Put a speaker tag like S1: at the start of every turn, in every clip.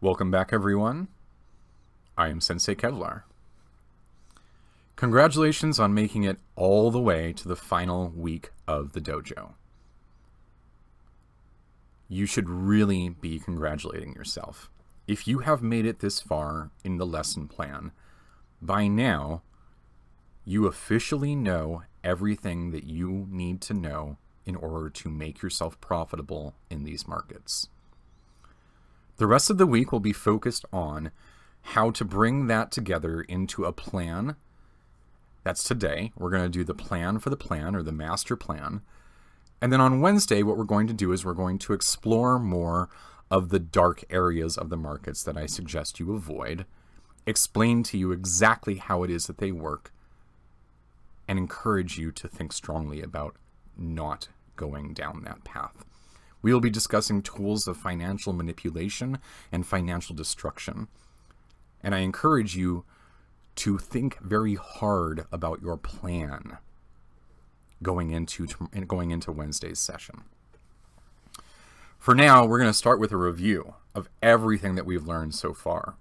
S1: Welcome back, everyone. I am Sensei Kevlar. Congratulations on making it all the way to the final week of the dojo. You should really be congratulating yourself. If you have made it this far in the lesson plan, by now, you officially know everything that you need to know in order to make yourself profitable in these markets. The rest of the week will be focused on how to bring that together into a plan. That's today. We're going to do the plan for the plan, or the master plan. And then on Wednesday, what we're going to do is we're going to explore more of the dark areas of the markets that I suggest you avoid, explain to you exactly how it is that they work, and encourage you to think strongly about not going down that path. We will be discussing tools of financial manipulation and financial destruction. And I encourage you to think very hard about your plan going into Wednesday's session. For now, we're going to start with a review of everything that we've learned so far.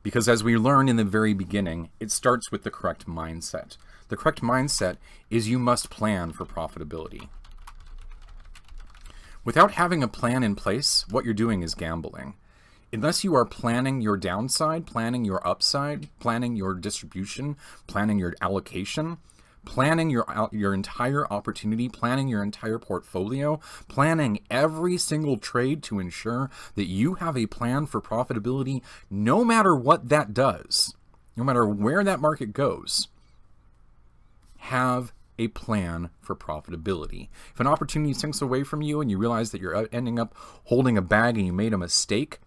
S1: Because as we learned in the very beginning, it starts with the correct mindset. The correct mindset is you must plan for profitability. Without having a plan in place, what you're doing is gambling. Unless you are planning your downside, planning your upside, planning your distribution, planning your allocation, planning your entire opportunity, planning your entire portfolio, planning every single trade to ensure that you have a plan for profitability, no matter what that does, no matter where that market goes, have a plan for profitability. If an opportunity sinks away from you and you realize that you're ending up holding a bag and you made a mistake,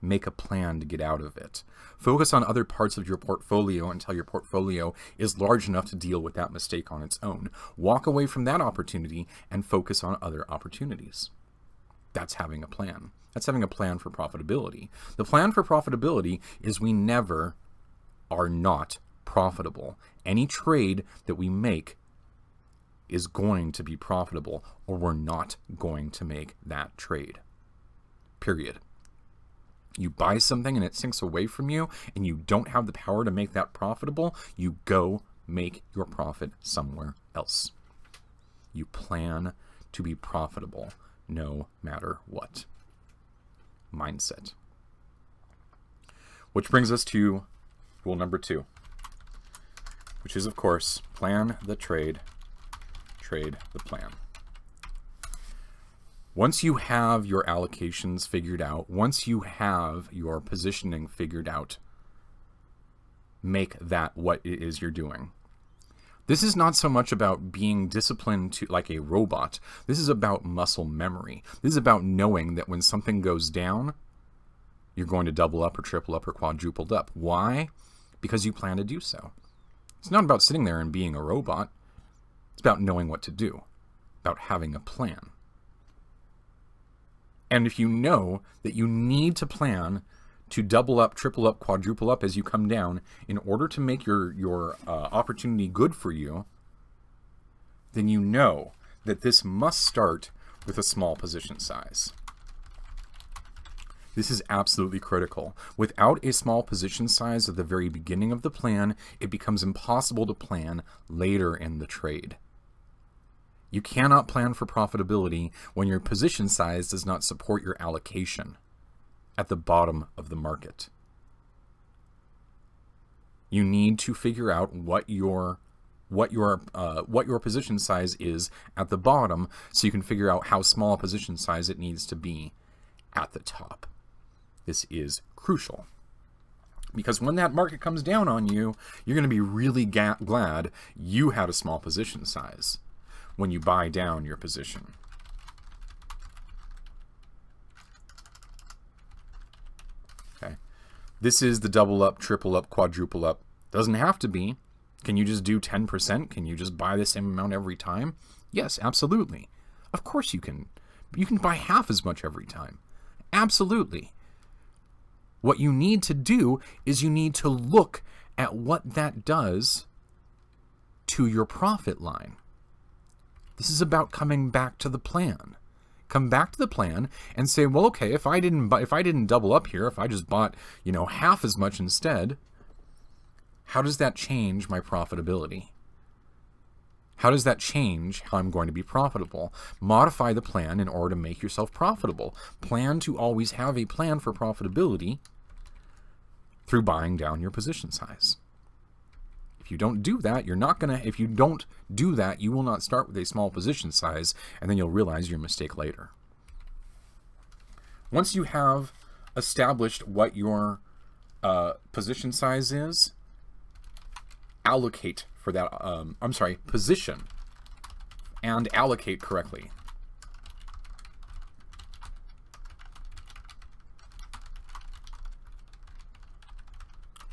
S1: make a plan to get out of it. Focus on other parts of your portfolio until your portfolio is large enough to deal with that mistake on its own. Walk away from that opportunity and focus on other opportunities. That's having a plan. That's having a plan for profitability. The plan for profitability is we never are not profitable. Any trade that we make is going to be profitable, or we're not going to make that trade. Period. You buy something and it sinks away from you and you don't have the power to make that profitable, you go make your profit somewhere else. You plan to be profitable no matter what. Mindset. Which brings us to rule number 2, which is, of course, plan the trade, trade the plan. Once you have your allocations figured out, once you have your positioning figured out, make that what it is you're doing. This is not so much about being disciplined to like a robot. This is about muscle memory. This is about knowing that when something goes down, you're going to double up or triple up or quadruple up. Why? Because you plan to do so. It's not about sitting there and being a robot. It's about knowing what to do, about having a plan. And if you know that you need to plan to double up, triple up, quadruple up as you come down in order to make your opportunity good for you, then you know that this must start with a small position size. This is absolutely critical. Without a small position size at the very beginning of the plan, it becomes impossible to plan later in the trade. You cannot plan for profitability when your position size does not support your allocation at the bottom of the market. You need to figure out what your position size is at the bottom, so you can figure out how small a position size it needs to be at the top. This is crucial. Because when that market comes down on you, you're going to be really glad you had a small position size when you buy down your position. Okay. This is the double up, triple up, quadruple up. Doesn't have to be. Can you just do 10%? Can you just buy the same amount every time? Yes, absolutely. Of course you can. You can buy half as much every time. Absolutely. What you need to do is you need to look at what that does to your profit line. This is about coming back to the plan. Come back to the plan and say, well, okay, if I didn't double up here, if I just bought, half as much instead, how does that change my profitability? How does that change how I'm going to be profitable? Modify the plan in order to make yourself profitable. Plan to always have a plan for profitability through buying down your position size. If you don't do that, if you don't do that, you will not start with a small position size, and then you'll realize your mistake later. Once you have established what your position size is, allocate for that, position and allocate correctly.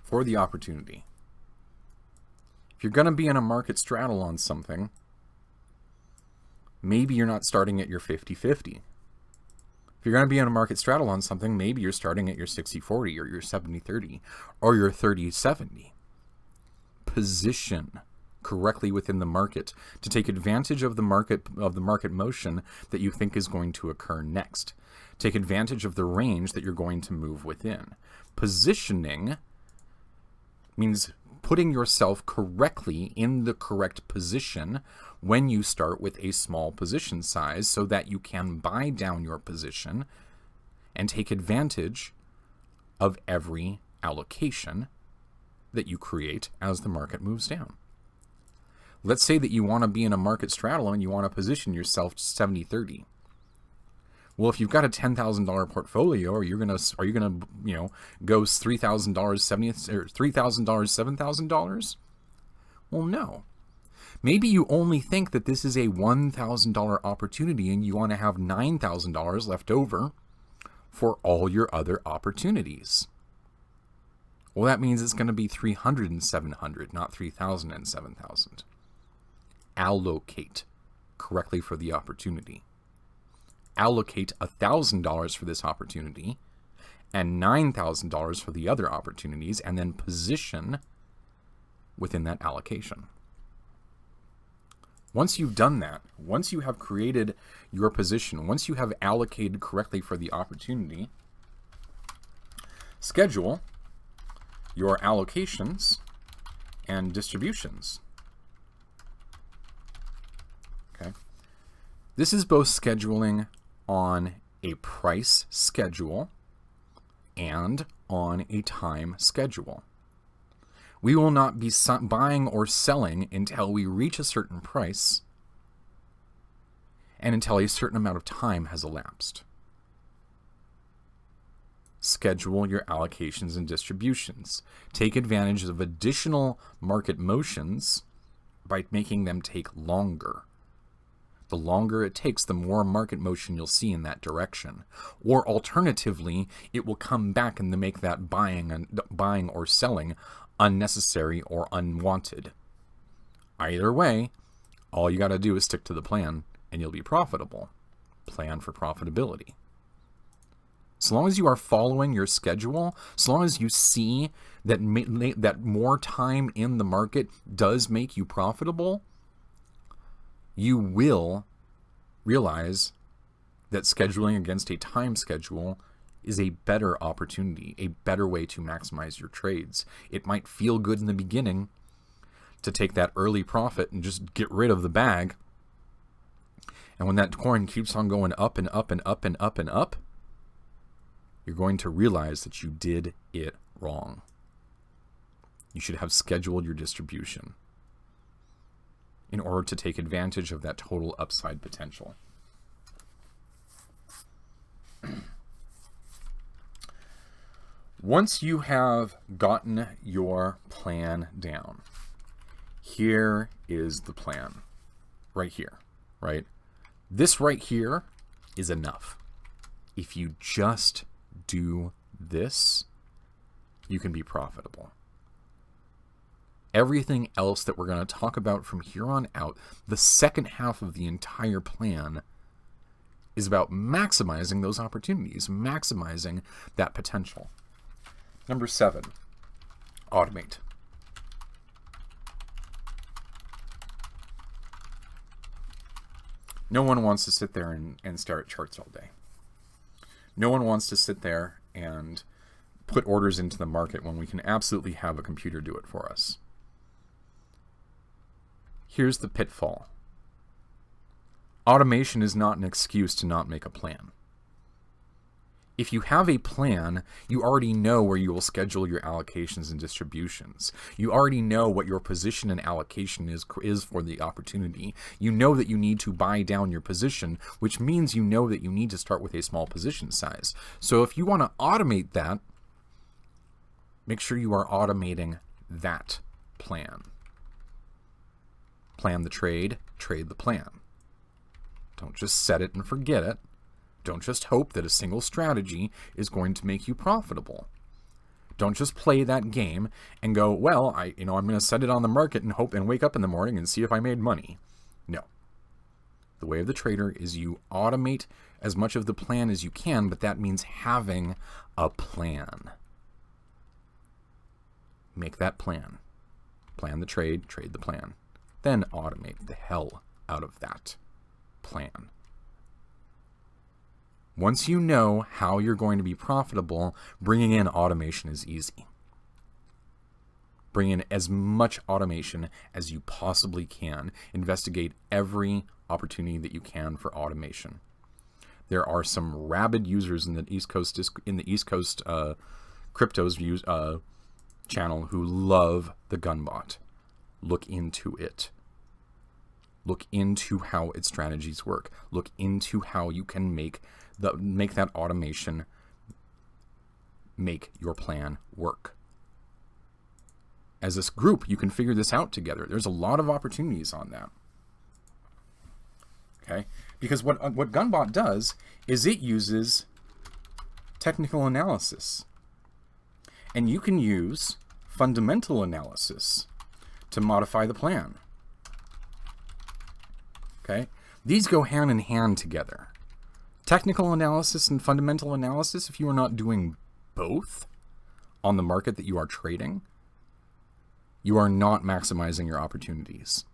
S1: For the opportunity. If you're going to be in a market straddle on something, maybe you're not starting at your 50-50. If you're going to be in a market straddle on something, maybe you're starting at your 60-40 or your 70-30 or your 30-70. Position correctly within the market to take advantage of the market motion that you think is going to occur next. Take advantage of the range that you're going to move within. Positioning means putting yourself correctly in the correct position when you start with a small position size so that you can buy down your position and take advantage of every allocation that you create as the market moves down. Let's say that you want to be in a market straddle and you want to position yourself 70-30. Well, if you've got a $10,000 portfolio, are you gonna go $3,000 $70 or $3,000 $7,000? Well, no. Maybe you only think that this is a $1,000 opportunity and you want to have $9,000 left over for all your other opportunities. Well, that means it's going to be 300 and 700, not 3,000 and 7,000. Allocate correctly for the opportunity. Allocate $1,000 for this opportunity and $9,000 for the other opportunities, and then position within that allocation. Once you've done that, once you have created your position, once you have allocated correctly for the opportunity, schedule your allocations and distributions. Okay. This is both scheduling on a price schedule and on a time schedule. We will not be buying or selling until we reach a certain price and until a certain amount of time has elapsed. Schedule your allocations and distributions. Take advantage of additional market motions by making them take longer. The longer it takes, the more market motion you'll see in that direction. Or alternatively, it will come back and make that buying or selling unnecessary or unwanted. Either way, all you got to do is stick to the plan and you'll be profitable. Plan for profitability. So long as you are following your schedule, so long as you see that that more time in the market does make you profitable, you will realize that scheduling against a time schedule is a better opportunity, a better way to maximize your trades. It might feel good in the beginning to take that early profit and just get rid of the bag. And when that coin keeps on going up and up and up and up and up, you're going to realize that you did it wrong. You should have scheduled your distribution in order to take advantage of that total upside potential. Once you have gotten your plan down, here is the plan. Right here, right? This right here is enough. If you just do this, you can be profitable. Everything else that we're going to talk about from here on out, the second half of the entire plan, is about maximizing those opportunities, maximizing that potential. Number 7, automate. No one wants to sit there and stare at charts all day. No one wants to sit there and put orders into the market when we can absolutely have a computer do it for us. Here's the pitfall. Automation is not an excuse to not make a plan. If you have a plan, you already know where you will schedule your allocations and distributions. You already know what your position and allocation is for the opportunity. You know that you need to buy down your position, which means you know that you need to start with a small position size. So if you want to automate that, make sure you are automating that plan. Plan the trade, trade the plan. Don't just set it and forget it. Don't just hope that a single strategy is going to make you profitable. Don't just play that game and go, well, I'm going to set it on the market and hope and wake up in the morning and see if I made money. No. The way of the trader is you automate as much of the plan as you can, but that means having a plan. Make that plan. Plan the trade, trade the plan. Then automate the hell out of that plan. Once you know how you're going to be profitable, bringing in automation is easy. Bring in as much automation as you possibly can. Investigate every opportunity that you can for automation. There are some rabid users in the East Coast cryptos channel who love the Gunbot. Look into it. Look into how its strategies work. Look into how you can make that automation make your plan work. As this group, you can figure this out together. There's a lot of opportunities on that. Okay? Because what Gunbot does is it uses technical analysis. And you can use fundamental analysis to modify the plan. Okay? These go hand in hand together. Technical analysis and fundamental analysis, if you are not doing both on the market that you are trading, you are not maximizing your opportunities.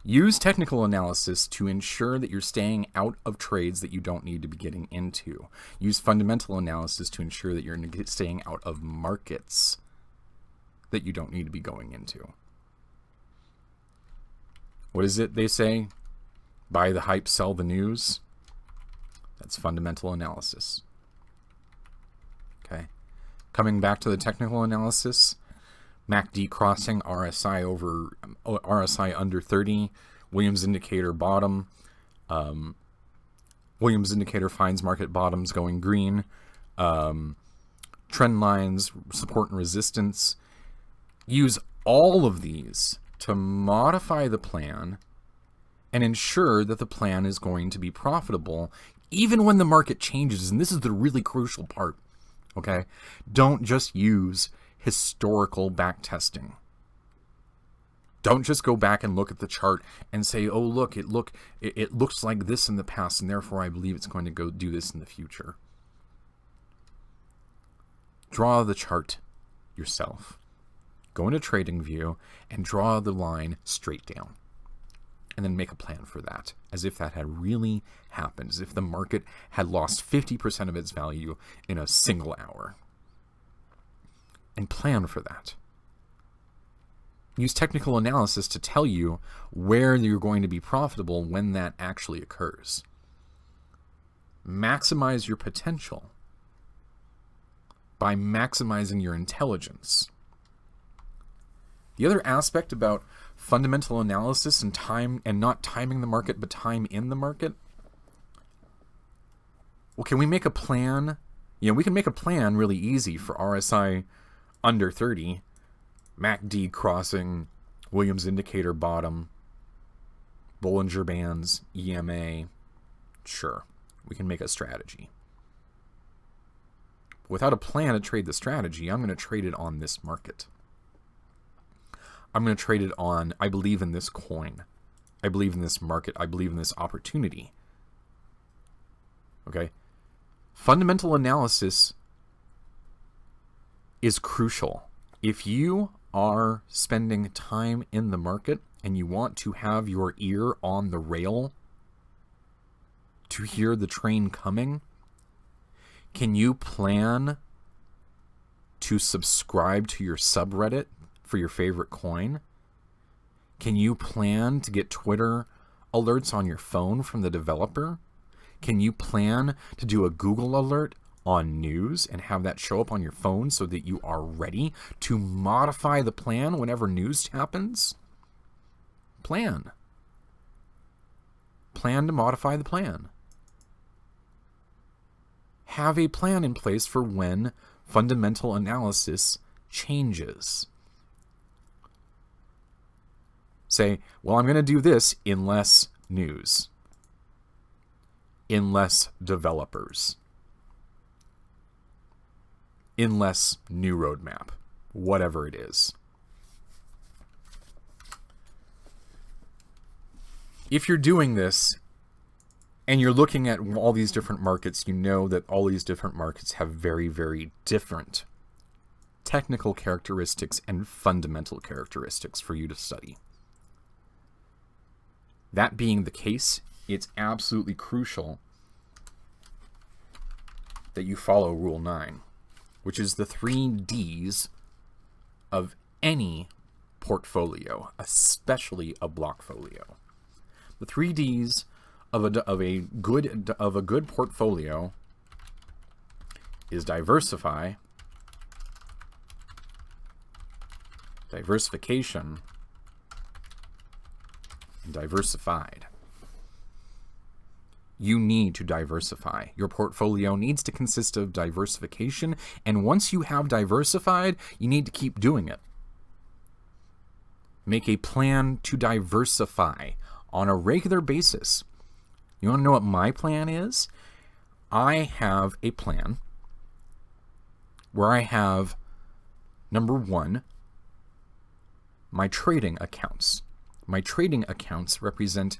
S1: Use technical analysis to ensure that you're staying out of trades that you don't need to be getting into. Use fundamental analysis to ensure that you're staying out of markets that you don't need to be going into. What is it they say? Buy the hype, sell the news. That's fundamental analysis. Okay. Coming back to the technical analysis, MACD crossing, RSI under 30, Williams indicator bottom. Williams indicator finds market bottoms going green. Trend lines, support and resistance. Use all of these to modify the plan and ensure that the plan is going to be profitable even when the market changes. And this is the really crucial part, okay? Don't just use historical backtesting. Don't just go back and look at the chart and say, oh, look, it looks like this in the past, and therefore I believe it's going to go do this in the future. Draw the chart yourself. Go into TradingView and draw the line straight down. And then make a plan for that, as if that had really happened, as if the market had lost 50% of its value in a single hour. And plan for that. Use technical analysis to tell you where you're going to be profitable when that actually occurs. Maximize your potential by maximizing your intelligence. The other aspect about fundamental analysis and time, and not timing the market, but time in the market. Well, can we make a plan? We can make a plan really easy for RSI under 30, MACD crossing, Williams indicator bottom, Bollinger Bands, EMA. Sure, we can make a strategy. Without a plan to trade the strategy, I'm going to trade it on this market. I'm going to trade it on, I believe in this coin. I believe in this market. I believe in this opportunity. Okay? Fundamental analysis is crucial. If you are spending time in the market and you want to have your ear on the rail to hear the train coming? Can you plan to subscribe to your subreddit for your favorite coin? Can you plan to get Twitter alerts on your phone from the developer? Can you plan to do a Google alert on news and have that show up on your phone so that you are ready to modify the plan whenever news happens? Plan. Plan to modify the plan. Have a plan in place for when fundamental analysis changes. Say, well, I'm going to do this in less news, in less developers, in less new roadmap, whatever it is. If you're doing this and you're looking at all these different markets, you know that all these different markets have very, very different technical characteristics and fundamental characteristics for you to study. That being the case, it's absolutely crucial that you follow Rule 9, which is the 3 Ds of any portfolio, especially a blockfolio. The 3 Ds of a good portfolio is diversify, diversification, and diversified. You need to diversify. Your portfolio needs to consist of diversification, and once you have diversified, you need to keep doing it. Make a plan to diversify on a regular basis. You want to know what my plan is? I have a plan where I have, number 1, my trading accounts. My trading accounts represent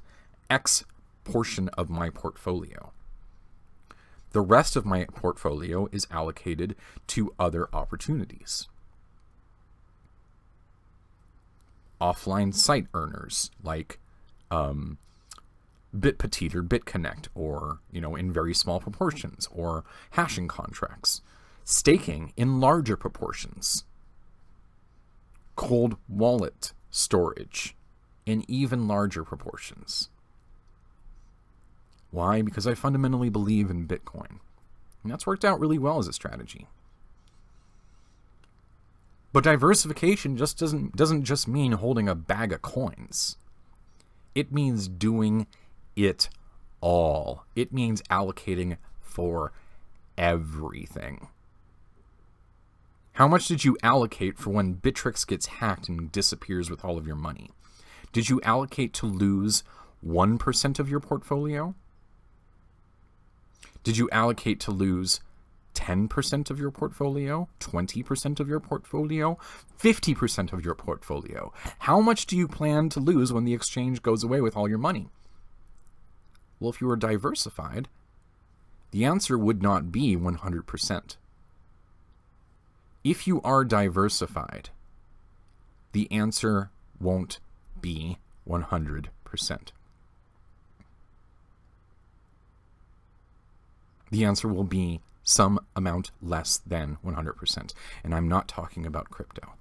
S1: X portion of my portfolio. The rest of my portfolio is allocated to other opportunities. Offline site earners like BitPetite or BitConnect, or in very small proportions, or hashing contracts. Staking in larger proportions. Cold wallet storage in even larger proportions. Why? Because I fundamentally believe in Bitcoin. And that's worked out really well as a strategy. But diversification just doesn't just mean holding a bag of coins. It means doing it all. It means allocating for everything. How much did you allocate for when Bittrex gets hacked and disappears with all of your money? Did you allocate to lose 1% of your portfolio? Did you allocate to lose 10% of your portfolio? 20% of your portfolio? 50% of your portfolio? How much do you plan to lose when the exchange goes away with all your money? Well, if you were diversified, the answer would not be 100%. If you are diversified, the answer won't be 100%. The answer will be some amount less than 100%. And I'm not talking about crypto.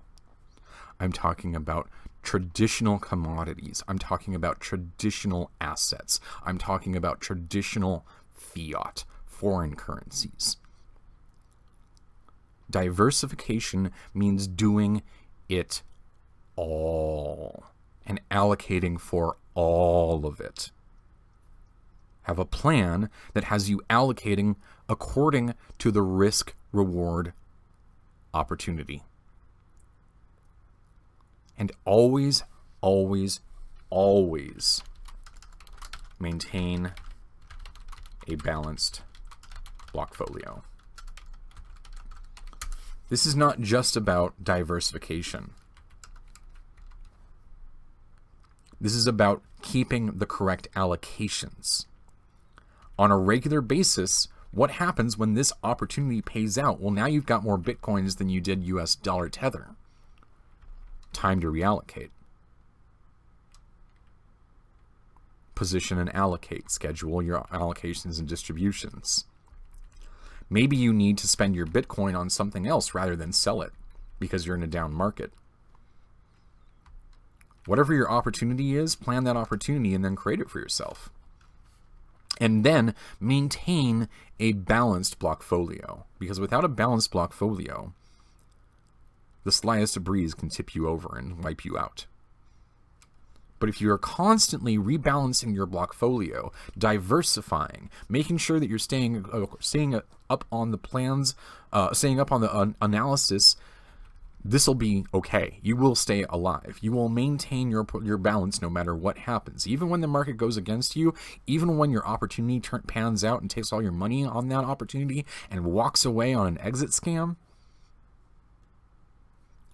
S1: I'm talking about traditional commodities. I'm talking about traditional assets. I'm talking about traditional fiat, foreign currencies. Diversification means doing it all and allocating for all of it. Have a plan that has you allocating according to the risk-reward opportunity. And always, always, always maintain a balanced blockfolio. This is not just about diversification. This is about keeping the correct allocations. On a regular basis, what happens when this opportunity pays out? Well, now you've got more Bitcoins than you did US dollar Tether. Time to reallocate. position and allocate. Schedule your allocations and distributions. Maybe you need to spend your Bitcoin on something else rather than sell it because you're in a down market. Whatever your opportunity is, plan that opportunity and then create it for yourself. And then maintain a balanced blockfolio, because without a balanced blockfolio, the slightest breeze can tip you over and wipe you out. But if you are constantly rebalancing your blockfolio, diversifying, making sure that you're staying up on the plans, staying up on the analysis, this will be okay. You will stay alive. You will maintain your balance no matter what happens. Even when the market goes against you, even when your opportunity pans out and takes all your money on that opportunity and walks away on an exit scam,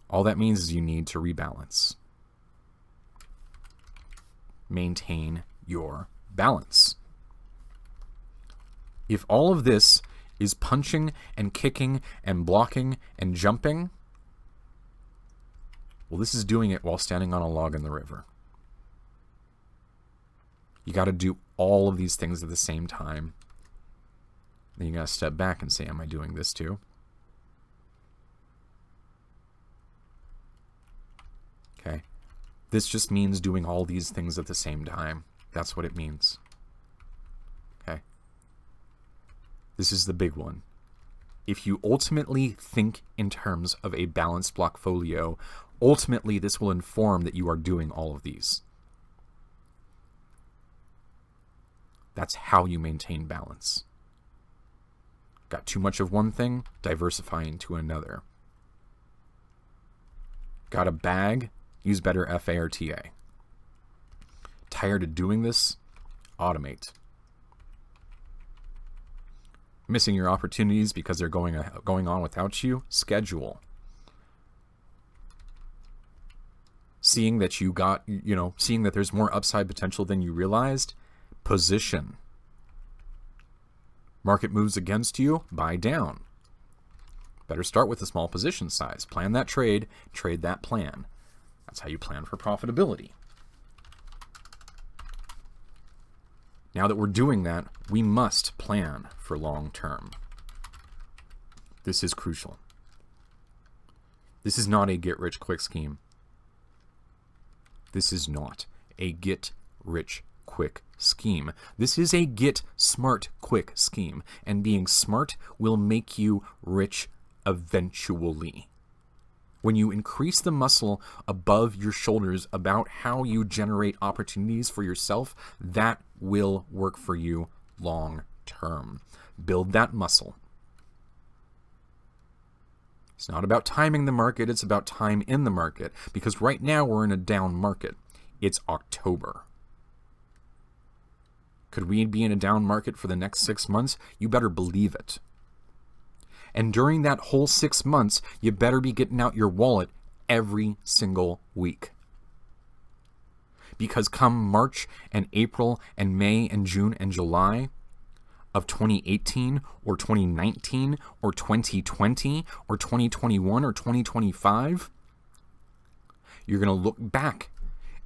S1: all that means is you need to rebalance. Maintain your balance. If all of this is punching and kicking and blocking and jumping, well, this is doing it while standing on a log in the river. You got to do all of these things at the same time. Then you got to step back and say, am I doing this too? Okay. This just means doing all these things at the same time. That's what it means. Okay. This is the big one. If you ultimately think in terms of a balanced blockfolio, ultimately this will inform that you are doing all of these. That's how you maintain balance. Got too much of one thing, diversify into another. Got a bag, use better FA or TA. Tired of doing this? Automate. Missing your opportunities because they're going on without you? Schedule. Seeing that seeing that there's more upside potential than you realized? Position. Market moves against you? Buy down. Better start with a small position size. Plan that trade, trade that plan. That's how you plan for profitability. Now that we're doing that, we must plan for long term. This is crucial. This is not a get-rich-quick scheme. This is not a get-rich-quick scheme. This is a get-smart-quick scheme. And being smart will make you rich eventually. When you increase the muscle above your shoulders about how you generate opportunities for yourself, that will work for you long term. Build that muscle. It's not about timing the market, it's about time in the market. Because right now we're in a down market. It's October. Could we be in a down market for the next 6 months? You better believe it. And during that whole 6 months, you better be getting out your wallet every single week. Because come March and April and May and June and July of 2018 or 2019 or 2020 or 2021 or 2025, you're going to look back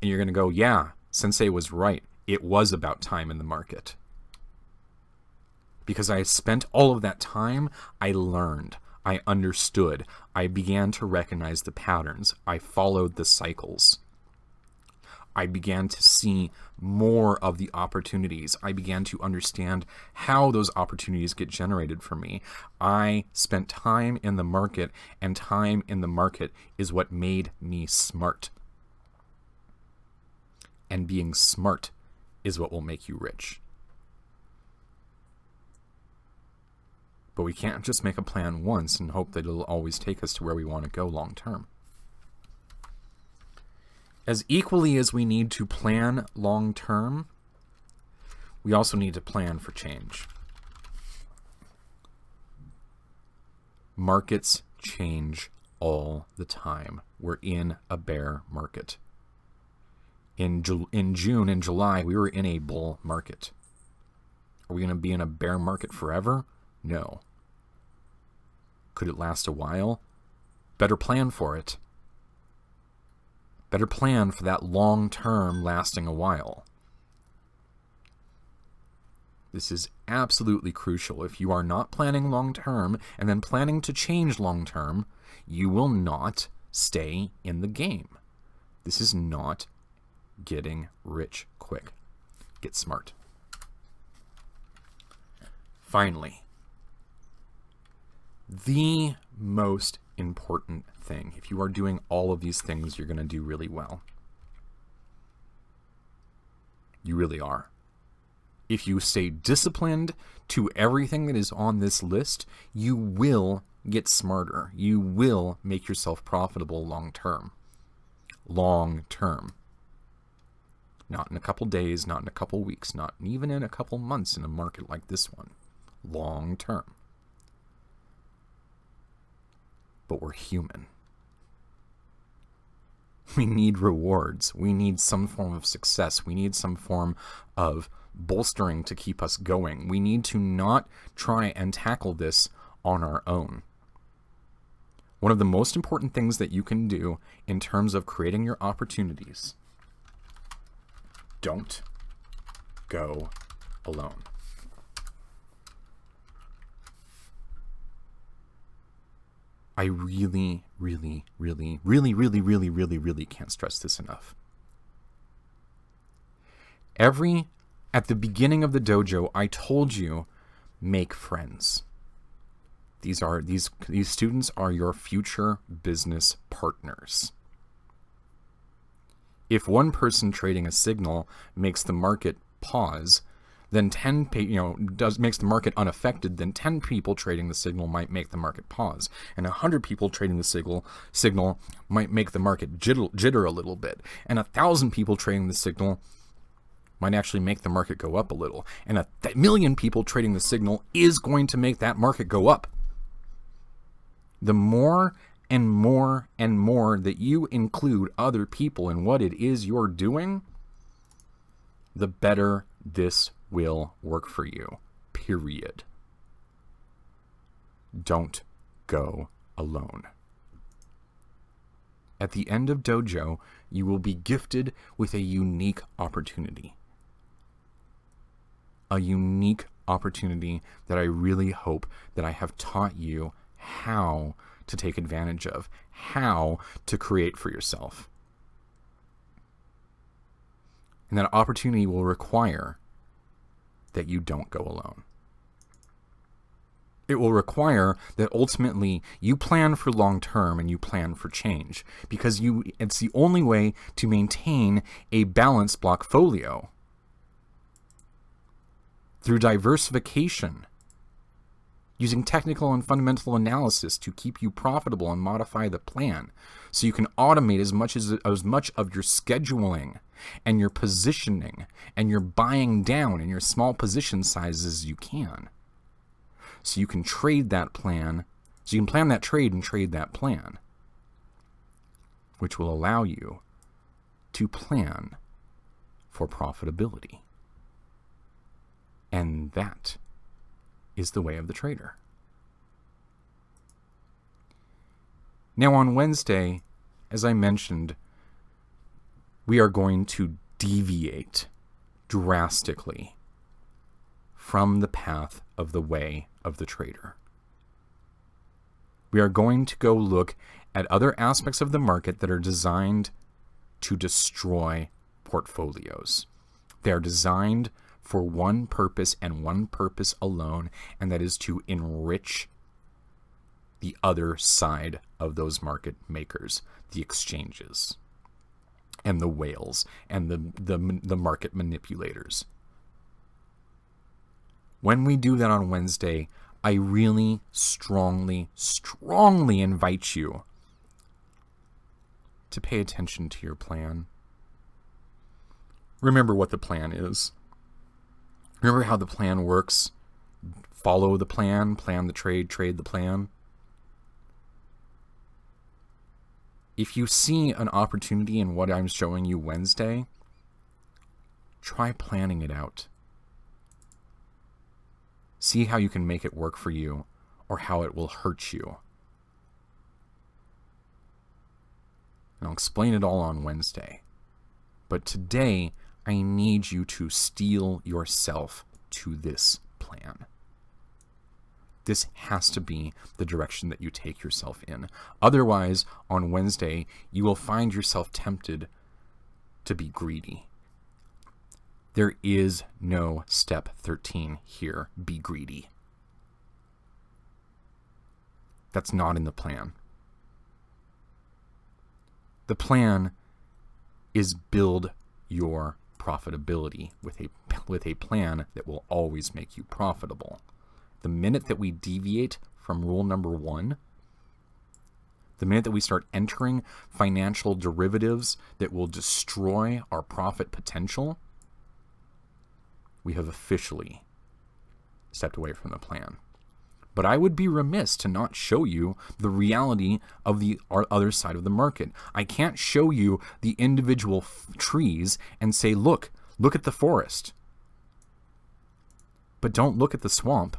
S1: and you're going to go, yeah, Sensei was right. It was about time in the market. Because I spent all of that time, I learned, I understood, I began to recognize the patterns, I followed the cycles. I began to see more of the opportunities. I began to understand how those opportunities get generated for me. I spent time in the market, and time in the market is what made me smart. And being smart is what will make you rich. But we can't just make a plan once and hope that it'll always take us to where we want to go long term. As equally as we need to plan long term, we also need to plan for change. Markets change all the time. We're in a bear market. In June and July, we were in a bull market. Are we going to be in a bear market forever? No. Could it last a while? Better plan for it. Better plan for that long term lasting a while. This is absolutely crucial. If you are not planning long term and then planning to change long term, you will not stay in the game. This is not getting rich quick. Get smart. Finally, the most important thing, if you are doing all of these things, you're going to do really well. You really are. If you stay disciplined to everything that is on this list, you will get smarter. You will make yourself profitable long term. Long term. Not in a couple days, not in a couple weeks, not even in a couple months in a market like this one. Long term. But we're human. We need rewards. We need some form of success. We need some form of bolstering to keep us going. We need to not try and tackle this on our own. One of the most important things that you can do in terms of creating your opportunities, don't go alone. I really can't stress this enough. At the beginning of the dojo, I told you, make friends. These students are your future business partners. If one person trading a signal makes the market pause, then makes the market unaffected, then 10 people trading the signal might make the market pause, and 100 people trading the signal might make the market jitter a little bit, and 1,000 people trading the signal might actually make the market go up a little, and 1,000,000 people trading the signal is going to make that market go up. The more and more and more that you include other people in what it is you're doing, the better this will work for you. Period. Don't go alone. At the end of dojo, you will be gifted with a unique opportunity. A unique opportunity that I really hope that I have taught you how to take advantage of, how to create for yourself. And that opportunity will require that you don't go alone. It will require that ultimately you plan for long term and you plan for change, because it's the only way to maintain a balanced blockfolio. Through diversification, using technical and fundamental analysis to keep you profitable and modify the plan so you can automate as much of your scheduling and your positioning and your buying down in your small position sizes as you can. So you can trade that plan, so you can plan that trade and trade that plan, which will allow you to plan for profitability. And that is the way of the trader. Now on Wednesday, as I mentioned, we are going to deviate drastically from the path of the way of the trader. We are going to go look at other aspects of the market that are designed to destroy portfolios. They are designed for one purpose and one purpose alone, and that is to enrich the other side of those market makers, the exchanges, and the whales, and the market manipulators. When we do that on Wednesday, I really strongly invite you to pay attention to your plan. Remember what the plan is. Remember how the plan works. Follow the plan, plan the trade the plan. If you see an opportunity in what I'm showing you Wednesday, try planning it out. See how you can make it work for you or how it will hurt you. And I'll explain it all on Wednesday. But today, I need you to steel yourself to this plan. This has to be the direction that you take yourself in. Otherwise, on Wednesday, you will find yourself tempted to be greedy. There is no step 13 here. Be greedy. That's not in the plan. The plan is build your profitability with a plan that will always make you profitable. The minute that we deviate from rule number 1, the minute that we start entering financial derivatives that will destroy our profit potential, we have officially stepped away from the plan. But I would be remiss to not show you the reality of the other side of the market. I can't show you the individual trees and say, look at the forest. But don't look at the swamp.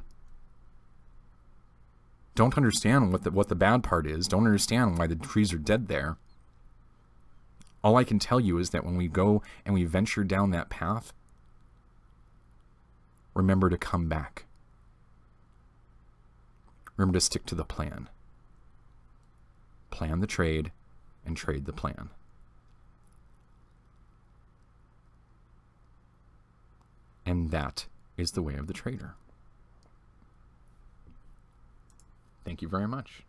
S1: Don't understand what the bad part is. Don't understand why the trees are dead there. All I can tell you is that when we go and we venture down that path, remember to come back. Remember to stick to the plan. Plan the trade and trade the plan. And that is the way of the trader. Thank you very much.